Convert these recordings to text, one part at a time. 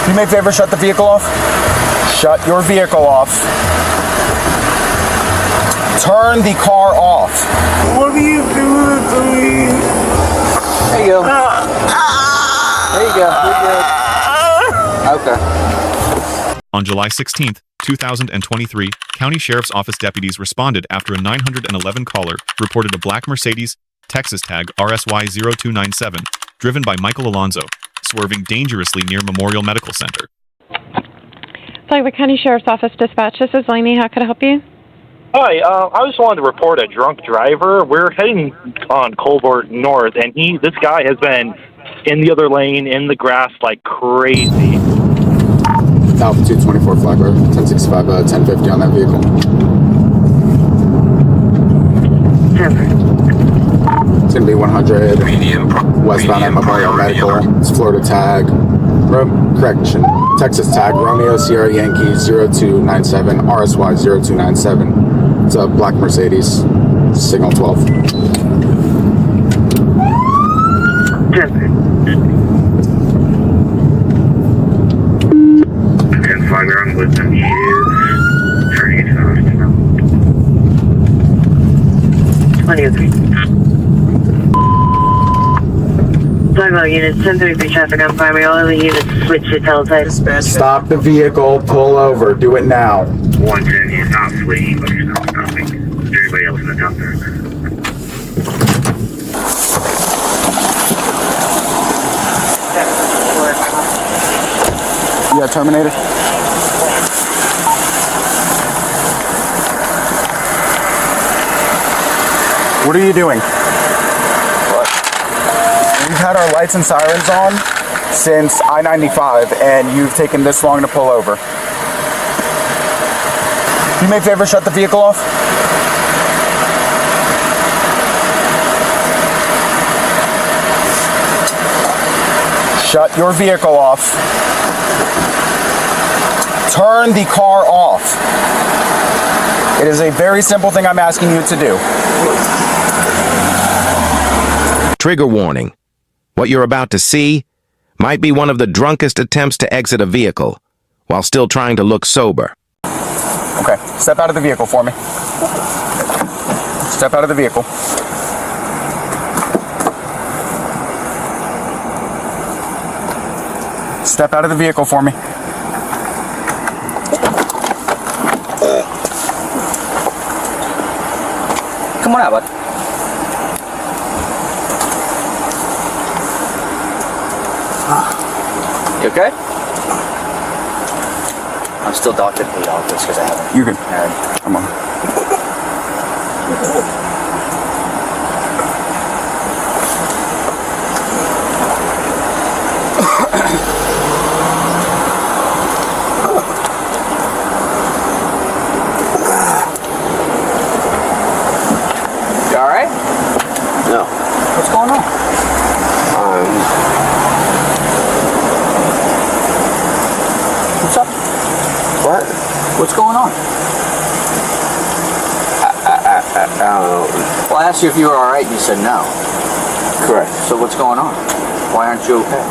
You may favor shut the vehicle off. Shut your vehicle off. Turn the car off. What are you doing to me? There you go. There you go. You're good. Okay. On July 16th, 2023, County Sheriff's Office deputies responded after a 911 caller reported a black Mercedes, Texas tag RSY0297, driven by Michael Alonzo, swerving dangerously near Memorial Medical Center. Flagler County Sheriff's Office Dispatch. This is Lainey. How can I help you? Hi, I just wanted to report a drunk driver. We're heading on Colbert North, and this guy has been in the other lane, in the grass, like crazy. Altitude 24 Flagler, 1065, 1050 on that vehicle. It's going to be 100, westbound at Memorial Medical. It's Florida tag, correction, Texas tag, Romeo Sierra Yankee 0297, RSY 0297. It's a black Mercedes, signal 12. And Flagler, I'm with them. He is turning into the hospital. 23. Flagler units 1033 traffic on primary. All other units switch to Totality. Stop the vehicle, pull over, do it now. 110, he's not fleeing, but he's not stopping. Is there anybody else in the top there? You got Terminator? What are you doing? What? We've had our lights and sirens on since I-95, and you've taken this long to pull over. You may favor shut the vehicle off. Shut your vehicle off. Turn the car off. It is a very simple thing I'm asking you to do. Trigger warning. What you're about to see might be one of the drunkest attempts to exit a vehicle while still trying to look sober. Okay, step out of the vehicle for me. Step out of the vehicle. Step out of the vehicle for me. Come on out, bud. You okay? I'm still doctored to all this because I haven't. You can. Alright. Come on. You alright? No. What's going on? What's up? What? What's going on? I don't know. Well, I asked you if you were alright, and you said no. Correct. So what's going on? Why aren't you okay?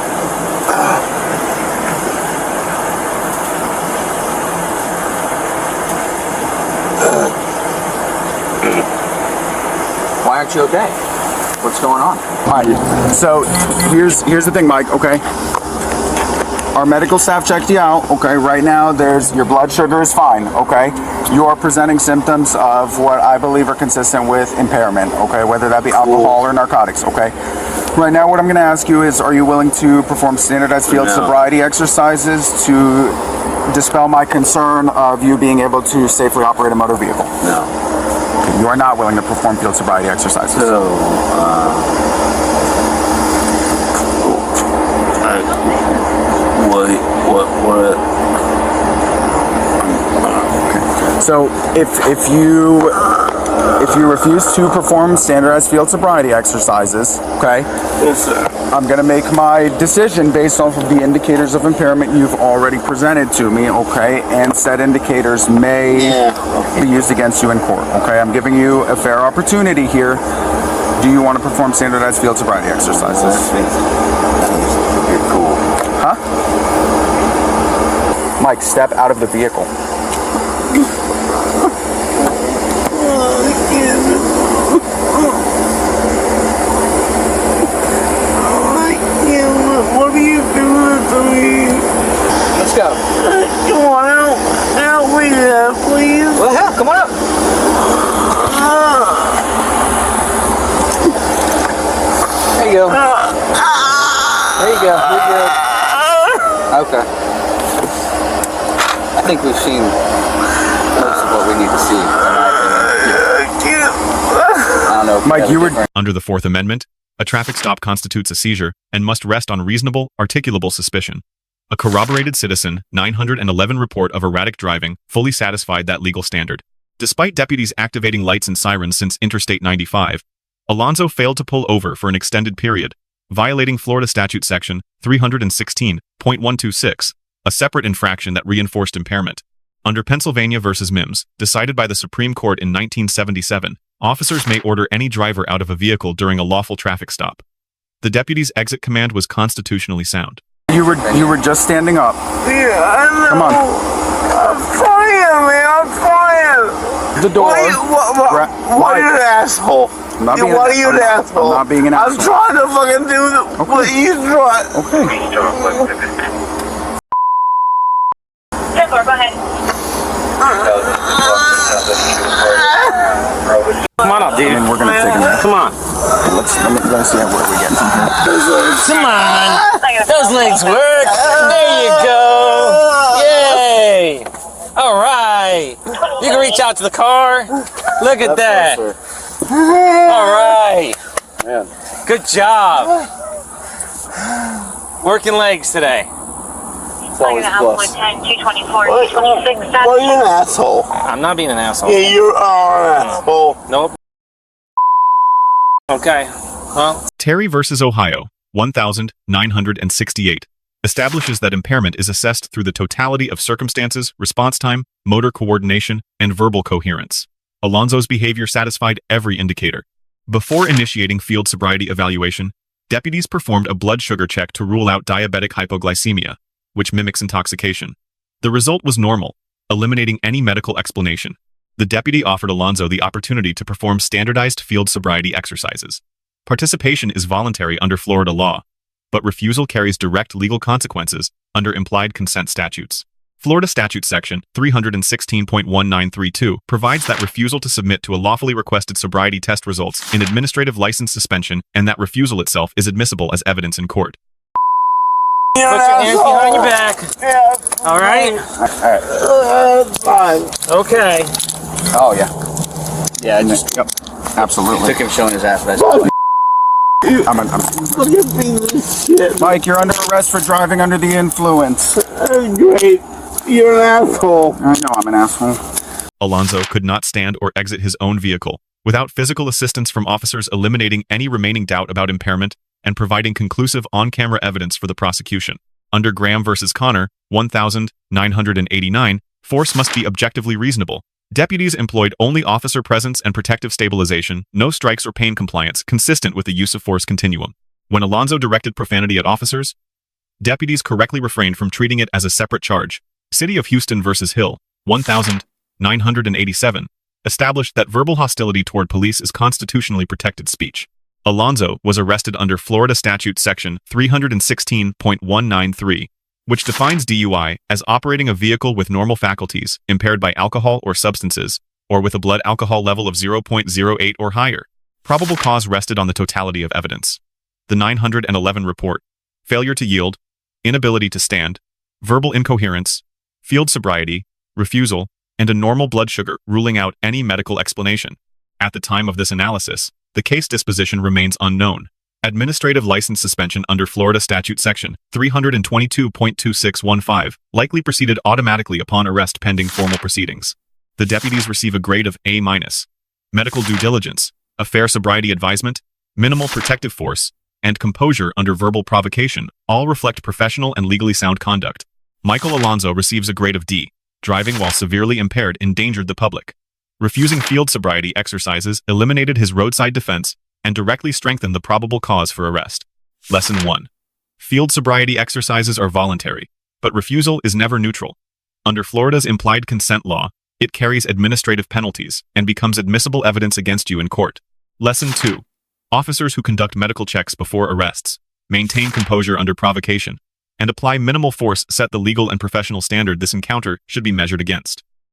Why aren't you okay? What's going on? All right. So here's the thing, Mike. Okay. Our medical staff checked you out. Okay. Right now, your blood sugar is fine. Okay. You are presenting symptoms of what I believe are consistent with impairment. Okay. Whether that be alcohol or narcotics. Okay. Right now, what I'm going to ask you is, are you willing to perform standardized field sobriety exercises to dispel my concern of you being able to safely operate a motor vehicle? No. You are not willing to perform field sobriety exercises. So, what? Okay. So, if you refuse to perform standardized field sobriety exercises, okay? Yes, sir. I'm going to make my decision based off of the indicators of impairment you've already presented to me, okay? And said indicators may be used against you in court, okay? I'm giving you a fair opportunity here. Do you want to perform standardized field sobriety exercises? You're cool. Huh? Mike, step out of the vehicle. What are you doing to me? Let's go. Come on out. Help me there, please. Well, hell, come on up. There you go. There you go. You're good. Okay. I think we've seen most of what we need to see. I don't know. If Mike, you were... Under the Fourth Amendment, a traffic stop constitutes a seizure and must rest on reasonable, articulable suspicion. A corroborated citizen 911 report of erratic driving fully satisfied that legal standard. Despite deputies activating lights and sirens since Interstate 95, Alonzo failed to pull over for an extended period, violating Florida Statute Section 316.126, a separate infraction that reinforced impairment. Under Pennsylvania v. Mimms, decided by the Supreme Court in 1977, officers may order any driver out of a vehicle during a lawful traffic stop. The deputy's exit command was constitutionally sound. You were just standing up. Yeah, I know. Come on. I'm trying, man. I'm trying. The door. Why are you an asshole? I'm not being Why are you an I'm asshole? not being an I'm asshole. trying to fucking do what you try. Okay. Go ahead. Come on up, dude. And we're gonna take a minute. Come on. Let's see where we get from here. Come on. Those legs work. There you go. Yay. All right. You can reach out to the car. Look at that. All right. Good job. Working legs today. Always plus. 10, 224, 226. Why are you an asshole? I'm not being an asshole. Yeah, you are an asshole. Nope. Okay. Well, Terry v. Ohio, 1968, establishes that impairment is assessed through the totality of circumstances, response time, motor coordination, and verbal coherence. Alonzo's behavior satisfied every indicator. Before initiating field sobriety evaluation, deputies performed a blood sugar check to rule out diabetic hypoglycemia, which mimics intoxication. The result was normal, eliminating any medical explanation. The deputy offered Alonzo the opportunity to perform standardized field sobriety exercises. Participation is voluntary under Florida law, but refusal carries direct legal consequences under implied consent statutes. Florida Statute Section 316.1932 provides that refusal to submit to a lawfully requested sobriety test results in administrative license suspension, and that refusal itself is admissible as evidence in court. put your hands behind your back. Yeah. All right. Fine. Okay. Oh, yeah. Yeah, I just Yep. Absolutely. took him showing his ass. That's Look I'm at me, this shit. Mike, you're under arrest for driving under the influence. Great. You're an asshole. I know I'm an asshole. Alonzo could not stand or exit his own vehicle without physical assistance from officers eliminating any remaining doubt about impairment and providing conclusive on-camera evidence for the prosecution. Under Graham v. Connor, 1989, force must be objectively reasonable. Deputies employed only officer presence and protective stabilization, no strikes or pain compliance, consistent with the use of force continuum. When Alonzo directed profanity at officers, deputies correctly refrained from treating it as a separate charge. City of Houston v. Hill, 1987, established that verbal hostility toward police is constitutionally protected speech. Alonzo was arrested under Florida Statute Section 316.193, which defines DUI as operating a vehicle with normal faculties, impaired by alcohol or substances, or with a blood alcohol level of 0.08 or higher. Probable cause rested on the totality of evidence. The 911 report: failure to yield, inability to stand, verbal incoherence, field sobriety, refusal, and a normal blood sugar, ruling out any medical explanation. At the time of this analysis, the case disposition remains unknown. Administrative license suspension under Florida Statute Section 322.2615 likely proceeded automatically upon arrest pending formal proceedings. The deputies receive a grade of A-. Medical due diligence, a fair sobriety advisement, minimal protective force, and composure under verbal provocation all reflect professional and legally sound conduct. Michael Alonzo receives a grade of D. Driving while severely impaired endangered the public. Refusing field sobriety exercises eliminated his roadside defense and directly strengthened the probable cause for arrest. Lesson 1. Field sobriety exercises are voluntary, but refusal is never neutral. Under Florida's implied consent law, it carries administrative penalties and becomes admissible evidence against you in court. Lesson 2. Officers who conduct medical checks before arrests, maintain composure under provocation, and apply minimal force set the legal and professional standard this encounter should be measured against.